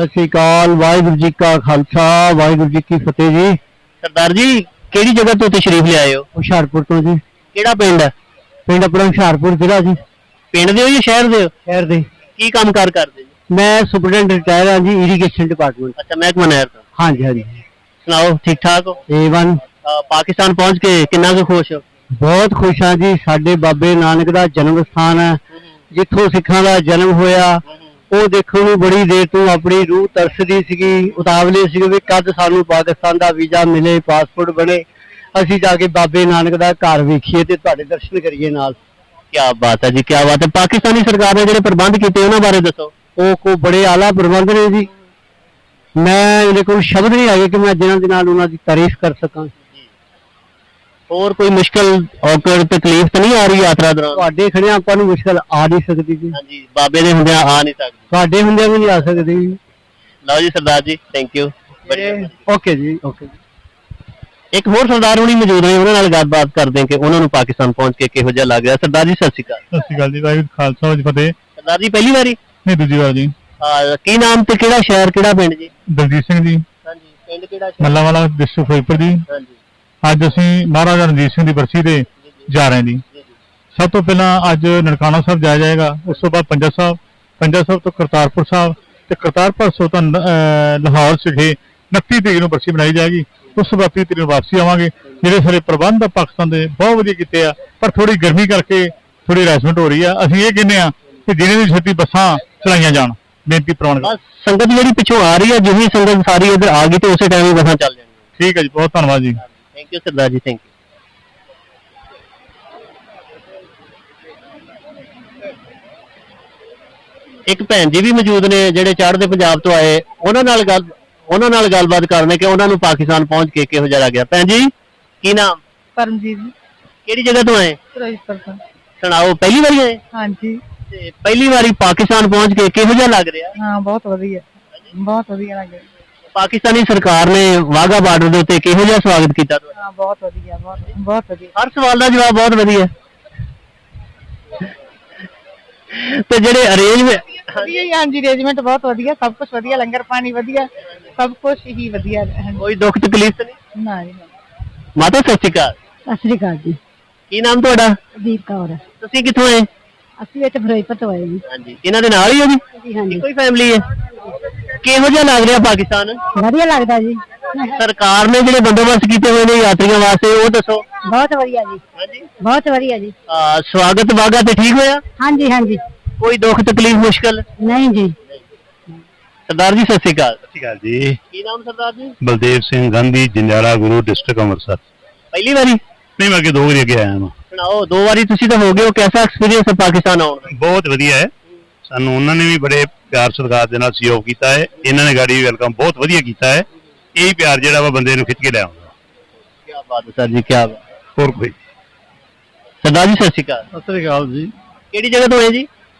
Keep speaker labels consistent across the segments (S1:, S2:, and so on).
S1: सत श्री अकाल। वाहिगुरू जी का खालसा वाहिगुरू जी की फतेह जी।
S2: सरदार जी ਕਿਹੜੀ ਜਗ੍ਹਾ ਤੋਂ ਤਸ਼ਰੀਫ ਲਿਆਏ ਹੋ?
S1: ਹੁਸ਼ਿਆਰपुर तो जी।
S2: ਕਿਹੜਾ ਪਿੰਡ ਹੈ?
S1: पिंड अपना ਹੁਸ਼ਿਆਰपुर जिला जी।
S2: ਪਿੰਡ ਦੇ ਹੋ ਜਾਂ ਸ਼ਹਿਰ ਦੇ ਹੋ?
S1: शहर दे।
S2: ਕੀ ਕੰਮਕਾਰ ਕਰਦੇ ਜੀ?
S1: मैं सुपरडेंट रिटायर हाँ जी, इरीगेशन डिपार्टमेंट।
S2: ਅੱਛਾ ਮਹਿਕਮਾ ਨਹਿਰ ਤੋਂ।
S1: हाँ जी हाँ जी।
S2: ਸੁਣਾਓ ਠੀਕ ਠਾਕ ਹੋ?
S1: A1।
S2: ਪਾਕਿਸਤਾਨ ਪਹੁੰਚ ਕੇ ਕਿੰਨਾ ਕੁ ਖੁਸ਼ ਹੋ?
S1: बहुत खुश हाँ जी। साडे बाबे नानक दा जन्म स्थान है, जिथों सिखां दा जन्म होया। ਉਹ ਦੇਖਣ ਨੂੰ ਬੜੀ ਦੇਰ ਤੋਂ ਆਪਣੀ ਰੂਹ ਤਰਸਦੀ ਸੀਗੀ, ਉਤਾਵਲੇ ਸੀਗੇ ਵੀ ਕਦ ਸਾਨੂੰ ਪਾਕਿਸਤਾਨ ਦਾ ਵੀਜ਼ਾ ਮਿਲੇ, ਪਾਸਪੋਰਟ ਬਣੇ, ਅਸੀਂ ਜਾ ਕੇ ਬਾਬੇ ਨਾਨਕ ਦਾ ਘਰ ਵੇਖੀਏ ਤੇ ਤੁਹਾਡੇ ਦਰਸ਼ਨ ਕਰੀਏ ਨਾਲ।
S2: ਕੀ ਬਾਤ ਹੈ ਜੀ, ਕੀ ਬਾਤ ਹੈ। ਪਾਕਿਸਤਾਨੀ ਸਰਕਾਰ ਨੇ ਜਿਹੜੇ ਪ੍ਰਬੰਧ ਕੀਤੇ ਉਹਨਾਂ ਬਾਰੇ ਦੱਸੋ।
S1: ਉਹ ਕੋ ਬੜੇ ਆਲਾ ਪ੍ਰਬੰਧ ਨੇ ਜੀ। ਮੈਂ ਇਹਦੇ ਕੋਲ ਸ਼ਬਦ ਨਹੀਂ ਹੈਗੇ ਕਿ ਮੈਂ ਜਿਨ੍ਹਾਂ ਦੇ ਨਾਲ ਉਹਨਾਂ ਦੀ ਤਾਰੀਫ ਕਰ ਸਕਾਂ।
S2: ਹੋਰ ਕੋਈ ਮੁਸ਼ਕਲ ਔਕੜ ਤਕਲੀਫ ਤਾਂ ਨਹੀਂ ਆ ਰਹੀ ਯਾਤਰਾ ਦੌਰਾਨ?
S1: ਤੁਹਾਡੇ ਖੜਿਆਂ ਆਪਾਂ ਨੂੰ ਮੁਸ਼ਕਲ ਆ ਨਹੀਂ ਸਕਦੀ ਜੀ।
S2: ਹਾਂਜੀ ਬਾਬੇ ਦੇ ਹੁੰਦਿਆਂ ਆ ਨਹੀਂ ਸਕਦੀ।
S1: ਤੁਹਾਡੇ ਹੁੰਦਿਆਂ ਵੀ ਨਹੀਂ ਆ ਸਕਦੀ।
S2: ਲਓ ਜੀ Sardar ji, thank you.
S1: Okay ਜੀ ਓਕੇ।
S2: ਇੱਕ ਹੋਰ ਸਰਦਾਰ ਹੁਣੀ ਮੌਜੂਦ ਨੇ, ਉਹਨਾਂ ਨਾਲ ਗੱਲਬਾਤ ਕਰਦੇ ਕਿ ਉਹਨਾਂ ਨੂੰ ਪਾਕਿਸਤਾਨ ਪਹੁੰਚ ਕੇ ਕਿਹੋ ਜਿਹਾ ਲੱਗ ਰਿਹਾ। ਸਰਦਾਰ ਜੀ ਸਤਿ ਸ਼੍ਰੀ ਅਕਾਲ।
S3: ਸਤਿ ਸ਼੍ਰੀ ਅਕਾਲ ਜੀ। ਵਾਹਿਗੁਰੂ ਖਾਲਸਾ ਵਾਹਿਗੁਰੂ ਫਤਿਹ।
S2: ਸਰਦਾਰ ਜੀ ਪਹਿਲੀ ਵਾਰੀ?
S3: ਨਹੀਂ, ਦੂਜੀ ਵਾਰ ਜੀ।
S2: ਕੀ ਨਾਮ ਤੇ ਕਿਹੜਾ ਸ਼ਹਿਰ ਕਿਹੜਾ ਪਿੰਡ ਜੀ?
S3: ਦਲਜੀਤ ਸਿੰਘ ਜੀ।
S2: ਹਾਂਜੀ ਪਿੰਡ ਕਿਹੜਾ?
S3: ਮੱਲਾਂਵਾਲਾ ਡਿਸਟ੍ਰਿਕਟ ਫਿਰੋਜ਼ਪੁਰ ਜੀ।
S2: ਹਾਂਜੀ।
S3: ਅੱਜ ਅਸੀਂ ਮਹਾਰਾਜਾ ਰਣਜੀਤ ਸਿੰਘ ਦੀ ਬਰਸੀ ਤੇ ਜਾ ਰਹੇ ਹਾਂ ਜੀ। ਸਭ ਤੋਂ ਪਹਿਲਾਂ ਅੱਜ ਨਨਕਾਣਾ ਸਾਹਿਬ ਜਾਇਆ ਜਾਏਗਾ, ਉਸ ਤੋਂ ਬਾਅਦ ਪੰਜਾ ਸਾਹਿਬ ਤੋਂ ਕਰਤਾਰਪੁਰ ਸਾਹਿਬ ਤੇ ਕਰਤਾਰਪੁਰ ਤੋਂ ਲਾਹੌਰ ਸਿੱਖੇ 29 ਤਰੀਕ ਨੂੰ ਬਰਸੀ ਬਣਾਈ ਜਾਏਗੀ। ਉਸ ਤੋਂ ਬਾਅਦ 30 ਤਰੀਕ ਨੂੰ ਵਾਪਸੀ ਆਵਾਂਗੇ। ਜਿਹੜੇ ਸਾਰੇ ਪ੍ਰਬੰਧ ਪਾਕਿਸਤਾਨ ਦੇ ਬਹੁਤ ਵਧੀਆ ਕੀਤੇ ਆ, ਪਰ ਥੋੜੀ ਗਰਮੀ ਕਰਕੇ ਥੋੜੀ ਹਰਾਸਮੈਂਟ ਹੋ ਰਹੀ ਆ। ਅਸੀਂ ਇਹ ਕਹਿੰਦੇ ਆ ਕਿ ਜਿਹਨੇ ਵੀ ਛੇਤੀ ਬੱਸਾਂ ਚਲਾਈਆਂ ਜਾਣ, ਬੇਨਤੀ ਪ੍ਰਵਾਨ ਕਰ।
S2: ਸੰਗਤ ਜਿਹੜੀ ਪਿੱਛੋਂ ਆ ਰਹੀ ਹੈ, ਜਿਹੀ ਸੰਗਤ ਸਾਰੀ ਇੱਧਰ ਆ ਗਈ ਤੇ ਉਸੇ ਟਾਈਮ ਹੀ ਬੱਸਾਂ ਚੱਲ ਜਾਣਗੀਆਂ।
S3: ਠੀਕ ਹੈ ਜੀ, ਬਹੁਤ ਧੰਨਵਾਦ ਜੀ।
S2: Thank you Sardar ji, thank you. ਇੱਕ ਭੈਣ ਜੀ ਵੀ ਮੌਜੂਦ ਨੇ ਜਿਹੜੇ ਚੜ੍ਹਦੇ ਪੰਜਾਬ ਤੋਂ ਆਏ, ਉਹਨਾਂ ਨਾਲ ਗੱਲਬਾਤ ਕਰਨੇ ਕਿ ਉਹਨਾਂ ਨੂੰ ਪਾਕਿਸਤਾਨ ਪਹੁੰਚ ਕੇ ਕਿਹੋ ਜਿਹਾ ਲੱਗਿਆ। ਭੈਣ ਜੀ ਕੀ ਨਾਮ?
S4: परमजीत जी।
S2: ਕਿਹੜੀ ਜਗ੍ਹਾ ਤੋਂ ਆਏ?
S4: फिरोजपुर ਤੋਂ।
S2: ਸੁਣਾਓ ਪਹਿਲੀ ਵਾਰੀ ਆਏ?
S4: हाँ जी।
S2: ਤੇ ਪਹਿਲੀ ਵਾਰੀ ਪਾਕਿਸਤਾਨ ਪਹੁੰਚ ਕੇ ਕਿਹੋ ਜਿਹਾ ਲੱਗ ਰਿਹਾ?
S4: हाँ बहुत वधिया, बहुत वधिया लग रहा।
S2: ਪਾਕਿਸਤਾਨੀ ਸਰਕਾਰ ਨੇ ਵਾਘਾ ਬਾਰਡਰ ਦੇ ਉੱਤੇ ਕਿਹੋ ਜਿਹਾ ਸਵਾਗਤ ਕੀਤਾ ਤੁਹਾਡਾ?
S4: हाँ बहुत वधिया, बहुत वधिया।
S2: ਹਰ ਸਵਾਲ ਦਾ ਜਵਾਬ ਬਹੁਤ ਵਧੀਆ। ਤੇ ਜਿਹੜੇ ਅਰੇਂਜਮੈਂਟ
S4: वधिया ही। हाँ जी अरेंजमेंट बहुत वधिया, सब कुछ वधिया, लंगर पानी वधिया, सब कुछ ही वधिया।
S2: ਕੋਈ ਦੁੱਖ ਤਕਲੀਫ ਤਾਂ ਨਹੀਂ?
S4: ना जी।
S2: ਮਾਤਾ ਸਤਿ ਸ਼੍ਰੀ ਅਕਾਲ।
S4: सत श्री अकाल जी।
S2: ਕੀ ਨਾਮ ਤੁਹਾਡਾ?
S4: दीप कौर।
S2: ਤੁਸੀਂ ਕਿੱਥੋਂ ਆਏ?
S4: ਅਸੀਂ ਇੱਥੇ ਫਿਰੋਜ਼ਪੁਰ ਤੋਂ ਆਏ ਜੀ।
S2: ਹਾਂਜੀ ਇਹਨਾਂ ਦੇ ਨਾਲ ਹੀ ਹੋ ਜੀ?
S4: ਜੀ ਹਾਂਜੀ।
S2: ਇੱਕੋ ਹੀ ਫੈਮਿਲੀ ਹੈ। ਕਿਹੋ ਜਿਹਾ ਲੱਗ ਰਿਹਾ ਪਾਕਿਸਤਾਨ?
S4: ਵਧੀਆ ਲੱਗਦਾ ਜੀ।
S2: ਸਰਕਾਰ ਨੇ ਜਿਹੜੇ ਬੰਦੋਬਸਤ ਕੀਤੇ ਹੋਏ ਨੇ ਯਾਤਰੀਆਂ ਵਾਸਤੇ ਉਹ ਦੱਸੋ।
S4: ਬਹੁਤ ਵਧੀਆ ਜੀ,
S2: ਹਾਂਜੀ
S4: ਬਹੁਤ ਵਧੀਆ ਜੀ।
S2: ਸਵਾਗਤ ਵਾਗਾ ਤੇ ਠੀਕ ਹੋਇਆ?
S4: ਹਾਂਜੀ ਹਾਂਜੀ।
S2: ਕੋਈ ਦੁੱਖ ਤਕਲੀਫ ਮੁਸ਼ਕਲ
S4: ਨਹੀਂ ਜੀ।
S2: ਸਰਦਾਰ ਜੀ ਸਤਿ ਸ਼੍ਰੀ ਅਕਾਲ।
S5: ਸਤਿ ਸ਼੍ਰੀ ਅਕਾਲ ਜੀ।
S2: ਕੀ ਨਾਮ ਸਰਦਾਰ ਜੀ?
S5: ਬਲਦੇਵ ਸਿੰਘ ਗਾਂਧੀ, ਜੰਡਿਆਲਾ ਗੁਰੂ, ਡਿਸਟ੍ਰਿਕਟ ਅੰਮ੍ਰਿਤਸਰ।
S2: ਪਹਿਲੀ ਵਾਰੀ?
S5: ਨਹੀਂ, ਮੈਂ ਅੱਗੇ 2 ਵਾਰੀ ਅੱਗੇ ਆਇਆ ਹਾਂ।
S2: ਸੁਣਾਓ 2 ਵਾਰੀ ਤੁਸੀਂ ਤਾਂ ਹੋ ਗਏ ਹੋ, ਕਿਹਦਾ ਐਕਸਪੀਰੀਅੰਸ ਹੈ ਪਾਕਿਸਤਾਨ ਆਉਣ ਦਾ?
S5: ਬਹੁਤ ਵਧੀਆ ਹੈ। ਸਾਨੂੰ ਉਹਨਾਂ ਨੇ ਵੀ ਬੜੇ ਪਿਆਰ ਸਤਿਕਾਰ ਦੇ ਨਾਲ ਸਹਿਯੋਗ ਕੀਤਾ ਹੈ। ਇਹਨਾਂ ਨੇ ਗਾੜੀ ਵੈਲਕਮ ਬਹੁਤ ਵਧੀਆ ਕੀਤਾ ਹੈ। ਇਹ ਪਿਆਰ ਜਿਹੜਾ ਵਾ ਬੰਦੇ ਨੂੰ ਖਿੱਚ ਕੇ ਲੈ ਆਉਂਦਾ।
S2: ਕੀ ਬਾਤ ਹੈ ਸਰ ਜੀ, ਕੀ ਬਾਤ।
S5: ਹੋਰ ਕੋਈ?
S2: ਸਰਦਾਰ ਜੀ ਸਤਿ ਸ਼੍ਰੀ ਅਕਾਲ।
S1: ਸਤਿ ਸ੍ਰੀ ਅਕਾਲ ਜੀ।
S2: ਕਿਹੜੀ ਜਗ੍ਹਾ ਤੋਂ ਆਏ ਜੀ?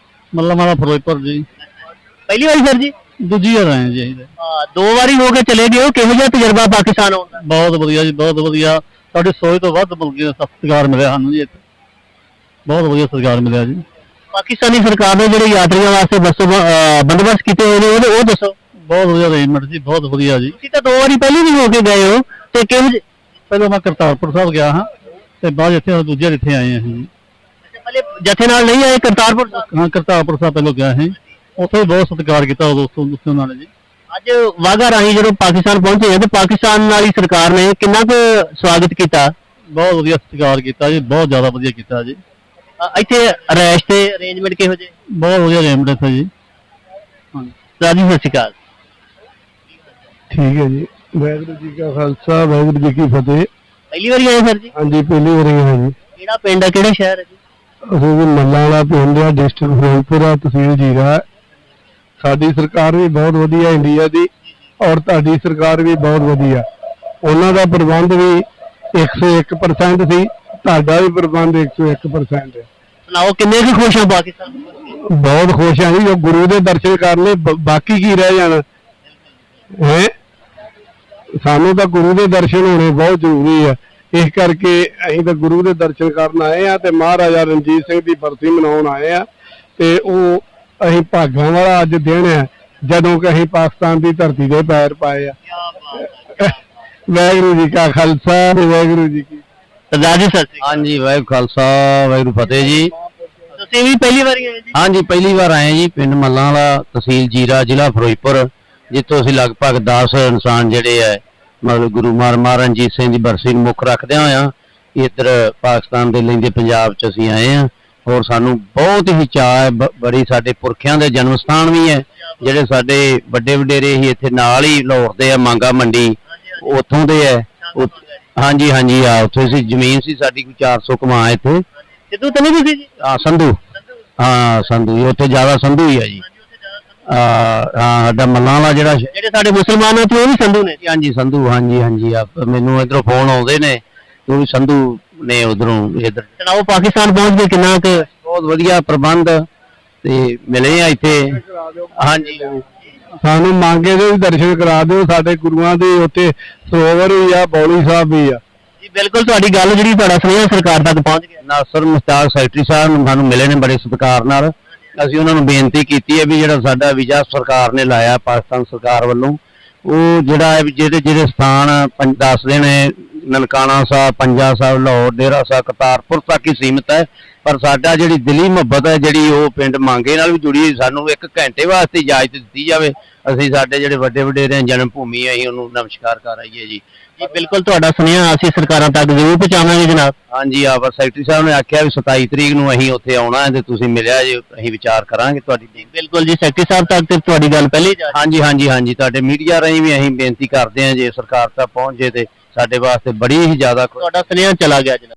S1: ਮੱਲਾਂਵਾਲਾ ਫਿਰੋਜ਼ਪੁਰ ਜੀ।
S2: ਪਹਿਲੀ ਵਾਰੀ ਸਰ ਜੀ?
S1: ਦੂਜੀ ਵਾਰ ਆਏ ਜੀ।
S2: 2 ਵਾਰੀ ਹੋ ਕੇ ਚਲੇ ਗਏ ਹੋ, ਕਿਹੋ ਜਿਹਾ ਤਜਰਬਾ ਪਾਕਿਸਤਾਨ ਆਉਣ ਦਾ?
S1: ਬਹੁਤ ਵਧੀਆ ਜੀ, ਬਹੁਤ ਵਧੀਆ। ਤੁਹਾਡੀ ਸੋਚ ਤੋਂ ਵੱਧ ਬਲਕਿ ਸਤਿਕਾਰ ਮਿਲਿਆ ਸਾਨੂੰ ਜੀ ਇੱਥੇ। ਬਹੁਤ ਵਧੀਆ ਸਤਿਕਾਰ ਮਿਲਿਆ ਜੀ।
S2: ਪਾਕਿਸਤਾਨੀ ਸਰਕਾਰ ਨੇ ਜਿਹੜੇ ਯਾਤਰੀਆਂ ਵਾਸਤੇ ਬੰਦੋਬਸਤ ਕੀਤੇ ਹੋਏ ਨੇ ਉਹ ਦੱਸੋ।
S1: ਬਹੁਤ ਵਧੀਆ ਅਰੇਂਜਮੈਂਟ ਜੀ, ਬਹੁਤ ਵਧੀਆ ਜੀ।
S2: ਤੁਸੀਂ ਤਾਂ 2 ਵਾਰੀ ਪਹਿਲੀ ਵੀ ਹੋ ਕੇ ਗਏ ਹੋ ਤੇ ਕਿਹੋ ਜਿਹੇ?
S1: ਪਹਿਲਾਂ ਮੈਂ ਕਰਤਾਰਪੁਰ ਸਾਹਿਬ ਗਿਆ ਹਾਂ ਤੇ ਬਾਅਦ ਇੱਥੇ ਦੂਜੇ ਇੱਥੇ ਆਏ ਹਾਂ ਜੀ।
S2: ਪਹਿਲੇ ਜਥੇ ਨਾਲ ਨਹੀਂ ਆਏ ਕਰਤਾਰਪੁਰ ਸਾਹਿਬ?
S1: ਹਾਂ ਕਰਤਾਰਪੁਰ ਸਾਹਿਬ ਪਹਿਲਾਂ ਗਿਆ ਸੀ, ਉੱਥੇ ਬਹੁਤ ਸਤਿਕਾਰ ਕੀਤਾ ਉਦੋਂ ਉਹਨਾਂ ਨੇ ਜੀ।
S2: ਅੱਜ ਵਾਘਾ ਰਾਹੀਂ ਜਦੋਂ ਪਾਕਿਸਤਾਨ ਪਹੁੰਚੇ ਤੇ ਪਾਕਿਸਤਾਨ ਵਾਲੀ ਸਰਕਾਰ ਨੇ ਕਿੰਨਾ ਕੁ ਸਵਾਗਤ ਕੀਤਾ?
S1: ਬਹੁਤ ਵਧੀਆ ਸਤਿਕਾਰ ਕੀਤਾ ਜੀ, ਬਹੁਤ ਜ਼ਿਆਦਾ ਵਧੀਆ ਕੀਤਾ ਜੀ।
S2: ਇੱਥੇ ਰਿਹਾਇਸ਼ ਤੇ ਅਰੇਂਜਮੈਂਟ ਕਿਹੋ ਜਿਹੇ?
S1: ਬਹੁਤ ਵਧੀਆ ਅਰੇਂਜਮੈਂਟ ਹੈ ਜੀ।
S2: ਸਰ ਜੀ ਸਤਿ ਸ਼੍ਰੀ ਅਕਾਲ।
S6: ਠੀਕ ਹੈ ਜੀ। ਵਾਹਿਗੁਰੂ ਜੀ ਕਾ ਖਾਲਸਾ ਵਾਹਿਗੁਰੂ ਜੀ ਕੀ ਫਤਿਹ।
S2: ਪਹਿਲੀ ਵਾਰੀ ਆਏ ਸਰ ਜੀ?
S6: ਹਾਂਜੀ ਪਹਿਲੀ ਵਾਰੀ ਹਾਂ ਜੀ।
S2: ਕਿਹੜਾ ਪਿੰਡ ਹੈ, ਕਿਹੜਾ ਸ਼ਹਿਰ ਹੈ ਜੀ?
S6: ਅਸੀਂ ਜੀ ਮੱਲਾਂਵਾਲਾ ਪਿੰਡ ਆ, ਡਿਸਟ੍ਰਿਕਟ ਫਿਰੋਜ਼ਪੁਰ ਆ, ਤਹਿਸੀਲ ਜੀਰਾ। ਸਾਡੀ ਸਰਕਾਰ ਵੀ ਬਹੁਤ ਵਧੀਆ ਇੰਡੀਆ ਦੀ, ਔਰ ਤੁਹਾਡੀ ਸਰਕਾਰ ਵੀ ਬਹੁਤ ਵਧੀਆ। ਉਹਨਾਂ ਦਾ ਪ੍ਰਬੰਧ ਵੀ 101% ਸੀ, ਤੁਹਾਡਾ ਵੀ ਪ੍ਰਬੰਧ 101% ਹੈ।
S2: ਸੁਣਾਓ ਕਿੰਨੇ ਕੁ ਖੁਸ਼ ਹੋ ਪਾਕਿਸਤਾਨ?
S6: ਬਹੁਤ ਖੁਸ਼ ਹਾਂ ਜੀ। ਜੋ ਗੁਰੂ ਦੇ ਦਰਸ਼ਨ ਕਰ ਲਏ, ਬਾਕੀ ਕੀ ਰਹਿ ਜਾਣਾ ਹੈ। ਸਾਨੂੰ ਤਾਂ ਗੁਰੂ ਦੇ ਦਰਸ਼ਨ ਹੋਣੇ ਬਹੁਤ ਜ਼ਰੂਰੀ ਹੈ। ਇਸ ਕਰਕੇ ਅਸੀਂ ਤਾਂ ਗੁਰੂ ਦੇ ਦਰਸ਼ਨ ਕਰਨ ਆਏ ਆ ਤੇ ਮਹਾਰਾਜਾ ਰਣਜੀਤ ਸਿੰਘ ਦੀ ਬਰਸੀ ਮਨਾਉਣ ਆਏ ਆ। ਤੇ ਉਹ ਅਸੀਂ ਭਾਗਾਂ ਵਾਲਾ ਅੱਜ ਦਿਨ ਹੈ ਜਦੋਂ ਕਿ ਅਸੀਂ ਪਾਕਿਸਤਾਨ ਦੀ ਧਰਤੀ ਤੇ ਪੈਰ ਪਾਏ ਆ। ਵਾਹਿਗੁਰੂ ਜੀ ਕਾ ਖਾਲਸਾ ਤੇ ਵਾਹਿਗੁਰੂ ਜੀ ਕੀ
S2: ਸਰਦਾਰ ਜੀ ਸਤਿ ਸ਼੍ਰੀ ਅਕਾਲ।
S1: ਹਾਂਜੀ ਵਾਹਿਗੁਰੂ ਖਾਲਸਾ ਵਾਹਿਗੁਰੂ ਫਤਿਹ ਜੀ।
S2: ਤੁਸੀਂ ਵੀ ਪਹਿਲੀ ਵਾਰੀ ਆਏ ਜੀ?
S1: ਹਾਂਜੀ ਪਹਿਲੀ ਵਾਰ ਆਏ ਜੀ, ਪਿੰਡ ਮੱਲਾਂ ਵਾਲਾ, ਤਹਿਸੀਲ ਜੀਰਾ, ਜ਼ਿਲ੍ਹਾ ਫਿਰੋਜ਼ਪੁਰ, ਜਿੱਥੋਂ ਅਸੀਂ ਲਗਭਗ 10 ਇਨਸਾਨ ਜਿਹੜੇ ਹੈ ਮਤਲਬ ਗੁਰੂ ਮਹਾਰਾਜ ਰਣਜੀਤ ਸਿੰਘ ਦੀ ਬਰਸੀ ਨੂੰ ਮੁੱਖ ਰੱਖਦਿਆਂ ਹੋਇਆਂ ਇੱਧਰ ਪਾਕਿਸਤਾਨ ਦੇ ਲੈਂਦੇ ਪੰਜਾਬ 'ਚ ਅਸੀਂ ਆਏ ਹਾਂ। ਔਰ ਸਾਨੂੰ ਬਹੁਤ ਹੀ ਚਾਅ ਹੈ, ਬੜੀ ਸਾਡੇ ਪੁਰਖਿਆਂ ਦੇ ਜਨਮ ਸਥਾਨ ਵੀ ਹੈ, ਜਿਹੜੇ ਸਾਡੇ ਵੱਡੇ ਵਡੇਰੇ ਹੀ ਇੱਥੇ ਨਾਲ ਹੀ ਲਾਹੌਰ ਦੇ ਆ, ਮੰਗਾ ਮੰਡੀ ਉੱਥੋਂ ਦੇ ਹੈ। ਹਾਂਜੀ ਹਾਂਜੀ ਆ ਉੱਥੇ ਸੀ, ਜ਼ਮੀਨ ਸੀ ਸਾਡੀ ਕੋਈ 400 ਕਮਾ ਇੱਥੇ।
S2: ਸਿੱਧੂ ਤਾਂ ਨਹੀਂ ਤੁਸੀਂ ਜੀ?
S1: ਹਾਂ ਸੰਧੂ, ਹਾਂ ਸੰਧੂ ਜੀ, ਉੱਥੇ ਜ਼ਿਆਦਾ ਸੰਧੂ ਹੀ ਆ ਜੀ। ਹਾਂ ਸਾਡਾ ਮੱਲਾਂ ਵਾਲਾ
S2: ਜਿਹੜੇ ਸਾਡੇ ਮੁਸਲਮਾਨ ਆ ਉਹ ਵੀ ਸੰਧੂ ਨੇ?
S1: ਹਾਂਜੀ ਸੰਧੂ, ਹਾਂਜੀ ਹਾਂਜੀ ਆ ਮੈਨੂੰ ਇਧਰੋਂ ਫੋਨ ਆਉਂਦੇ ਨੇ, ਉਹ ਵੀ ਸੰਧੂ ਨੇ ਉਧਰੋਂ ਇੱਧਰ।
S2: ਸੁਣਾਓ ਪਾਕਿਸਤਾਨ ਪਹੁੰਚ ਕੇ ਕਿੰਨਾ ਕੁ?
S1: ਬਹੁਤ ਵਧੀਆ ਪ੍ਰਬੰਧ ਤੇ ਮਿਲੇ ਆ ਇੱਥੇ। ਹਾਂਜੀ
S6: ਸਾਨੂੰ ਮੰਗੇ ਦੇ ਵੀ ਦਰਸ਼ਨ ਕਰਾ ਦਿਓ, ਸਾਡੇ ਗੁਰੂਆਂ ਦੇ ਉੱਥੇ ਸਰੋਵਰ ਵੀ ਆ, ਬੌਲੀ ਸਾਹਿਬ ਵੀ ਆ
S2: ਜੀ ਬਿਲਕੁਲ, ਤੁਹਾਡੀ ਗੱਲ ਜਿਹੜੀ ਤੁਹਾਡਾ ਸੁਨੇਹਾ ਸਰਕਾਰ ਤੱਕ ਪਹੁੰਚ ਗਿਆ।
S1: ਨਾਸਰ ਮੁਸ਼ਤਾਕ ਸੈਕਟਰੀ ਸਾਹਿਬ ਨੂੰ ਸਾਨੂੰ ਮਿਲੇ ਨੇ ਬੜੇ ਸਤਿਕਾਰ ਨਾਲ। ਅਸੀਂ ਉਹਨਾਂ ਨੂੰ ਬੇਨਤੀ ਕੀਤੀ ਹੈ ਵੀ ਜਿਹੜਾ ਸਾਡਾ ਵੀਜ਼ਾ ਸਰਕਾਰ ਨੇ ਲਾਇਆ ਪਾਕਿਸਤਾਨ ਸਰਕਾਰ ਵੱਲੋਂ, ਉਹ ਜਿਹੜਾ ਹੈ ਵੀ ਜਿਹੜੇ ਸਥਾਨ ਦੱਸਦੇ ਨੇ ਨਨਕਾਣਾ ਸਾਹਿਬ, ਪੰਜਾ ਸਾਹਿਬ, ਲਾਹੌਰ, ਡੇਰਾ ਸਾਹਿਬ, ਕਰਤਾਰਪੁਰ ਤੱਕ ਹੀ ਸੀਮਿਤ ਹੈ, ਪਰ ਸਾਡਾ ਜਿਹੜੀ ਦਿਲੀ ਮੁਹੱਬਤ ਹੈ ਜਿਹੜੀ ਉਹ ਪਿੰਡ ਮੰਗੇ ਨਾਲ ਵੀ ਜੁੜੀ। ਸਾਨੂੰ 1 ਘੰਟੇ ਵਾਸਤੇ ਇਜਾਜ਼ਤ ਦਿੱਤੀ ਜਾਵੇ, ਅਸੀਂ ਸਾਡੇ ਜਿਹੜੇ ਵੱਡੇ ਵਡੇਰੇ ਜਨਮ ਭੂਮੀ ਹੈ ਅਸੀਂ ਉਹਨੂੰ ਨਮਸਕਾਰ ਕਰ ਆਈਏ ਜੀ।
S2: ਜੀ ਬਿਲਕੁਲ, ਤੁਹਾਡਾ ਸੁਨੇਹਾ ਅਸੀਂ ਸਰਕਾਰਾਂ ਤੱਕ ਜ਼ਰੂਰ ਪਹੁੰਚਾਵਾਂਗੇ ਜਨਾਬ।
S1: ਹਾਂਜੀ ਆ ਬਸ ਸੈਕਟਰੀ ਸਾਹਿਬ ਨੇ ਆਖਿਆ ਵੀ 27 ਤਰੀਕ ਨੂੰ ਅਸੀਂ ਉੱਥੇ ਆਉਣਾ ਹੈ ਤੇ ਤੁਸੀਂ ਮਿਲਿਆ ਜੇ, ਅਸੀਂ ਵਿਚਾਰ ਕਰਾਂਗੇ ਤੁਹਾਡੀ।
S2: ਬਿਲਕੁਲ ਜੀ, ਸੈਕਟਰੀ ਸਾਹਿਬ ਤੱਕ ਤੇ ਤੁਹਾਡੀ ਗੱਲ ਪਹਿਲੇ ਜਾ।
S1: ਹਾਂਜੀ ਹਾਂਜੀ ਹਾਂਜੀ, ਤੁਹਾਡੇ ਮੀਡੀਆ ਰਾਹੀਂ ਵੀ ਅਸੀਂ ਬੇਨਤੀ ਕਰਦੇ ਹਾਂ ਜੇ ਸਰਕਾਰ ਤੱਕ ਪਹੁੰਚ ਜੇ ਤੇ ਸਾਡੇ ਵਾਸਤੇ ਬੜੀ ਹੀ ਜ਼ਿਆਦਾ
S2: ਤੁਹਾਡਾ ਸੁਨੇਹਾ ਚਲਾ ਗਿਆ ਜਨਾਬ।